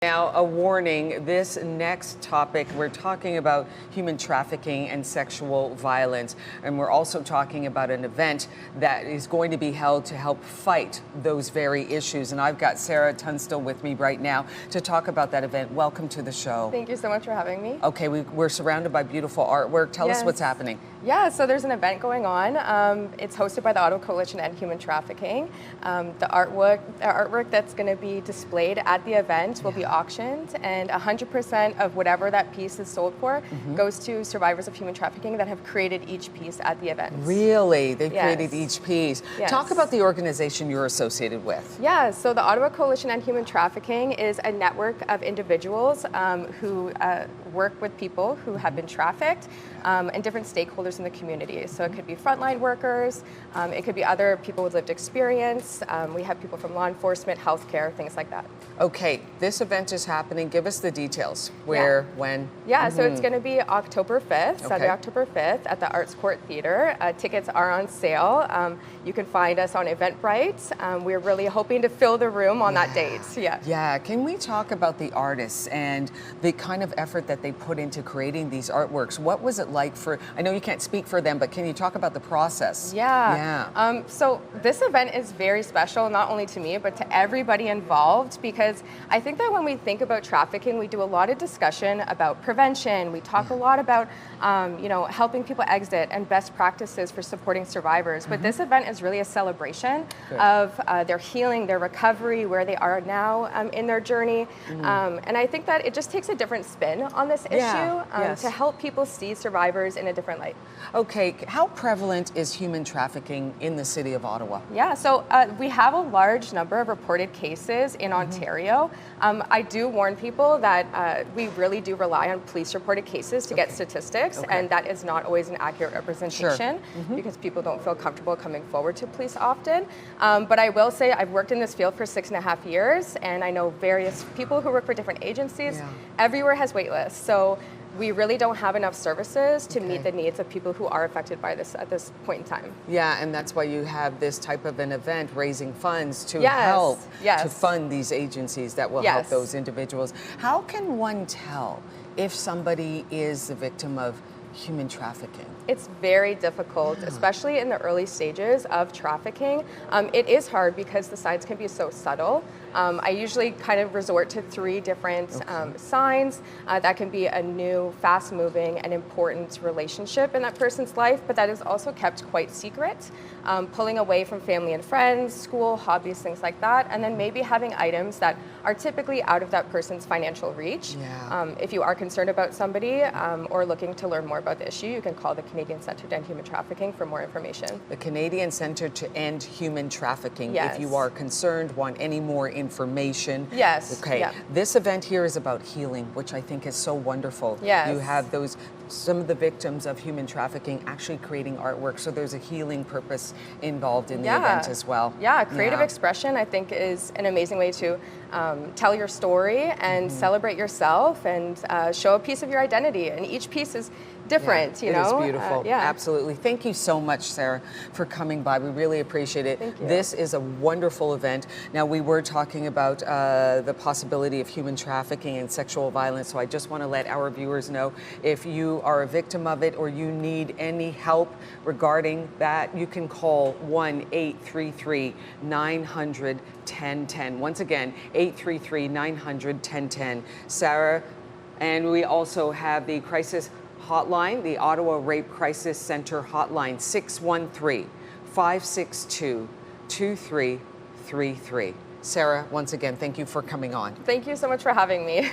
Now, a warning, this next topic, we're talking about human trafficking and sexual violence. And we're also talking about an event that is going to be held to help fight those very issues. And I've got Sarah Tunstall with me right now to talk about that event. Welcome to the show. Thank you so much for having me. Okay, we're surrounded by beautiful artwork. Tell us what's happening. Yeah, so there's an event going on. It's hosted by the Ottawa Coalition to End Human Trafficking. The artwork that's going to be displayed at the event will be auctioned, and 100% of whatever that piece is sold for goes to survivors of human trafficking that have created each piece at the event. Really? They've created each piece. Yes. Talk about the organization you're associated with. Yeah, so the Ottawa Coalition to End Human Trafficking is a network of individuals who work with people who have been trafficked and different stakeholders in the community. So it could be frontline workers, it could be other people with lived experience. We have people from law enforcement, healthcare, things like that. Okay, this event is happening. Give us the details. Where, when? Yeah, so it's going to be October 5th, Sunday, October 5th at the Arts Court Theatre. Tickets are on sale. You can find us on Eventbrite. We're really hoping to fill the room on that date. Yeah, can we talk about the artists and the kind of effort that they put into creating these artworks? What was it like for, I know you can't speak for them, but can you talk about the process? So this event is very special, not only to me, but to everybody involved, because I think that when we think about trafficking, we do a lot of discussion about prevention. We talk a lot about, helping people exit and best practices for supporting survivors. But this event is really a celebration of their healing, their recovery, where they are now in their journey. And I think that it just takes a different spin on this issue to help people see survivors in a different light. Okay, how prevalent is human trafficking in the city of Ottawa? Yeah, so we have a large number of reported cases in Ontario. I do warn people that we really do rely on police reported cases to get statistics, and that is not always an accurate representation because people don't feel comfortable coming forward to police often. But I will say I've worked in this field for 6.5 years, and I know various people who work for different agencies. Everywhere has wait lists. So we really don't have enough services to meet the needs of people who are affected by this at this point in time. Yeah, and that's why you have this type of an event, raising funds to help to fund these agencies that will help those individuals. How can one tell if somebody is the victim of human trafficking? It's very difficult, especially in the early stages of trafficking. It is hard because the signs can be so subtle. I usually kind of resort to 3 different signs. That can be a new, fast-moving, and important relationship in that person's life, but that is also kept quite secret. Pulling away from family and friends, school, hobbies, things like that, and then maybe having items that are typically out of that person's financial reach. If you are concerned about somebody or looking to learn more about the issue, you can call the Canadian Centre to End Human Trafficking for more information. The Canadian Centre to End Human Trafficking. If you are concerned, want any more information. Okay. This event here is about healing, which I think is so wonderful. You have some of the victims of human trafficking actually creating artwork, so there's a healing purpose involved in the event as well. Creative expression, I think, is an amazing way to tell your story and celebrate yourself and show a piece of your identity, and each piece is different, you know? It is beautiful. Absolutely. Thank you so much, Sarah, for coming by. We really appreciate it. Thank you. This is a wonderful event. Now, we were talking about the possibility of human trafficking and sexual violence, so I just want to let our viewers know, if you are a victim of it or you need any help regarding that, you can call 1-833-900-1010. Once again, 833-900-1010. Sarah, and we also have the crisis hotline, the Ottawa Rape Crisis Center hotline, 613-562-2333. Sarah, once again, thank you for coming on. Thank you so much for having me.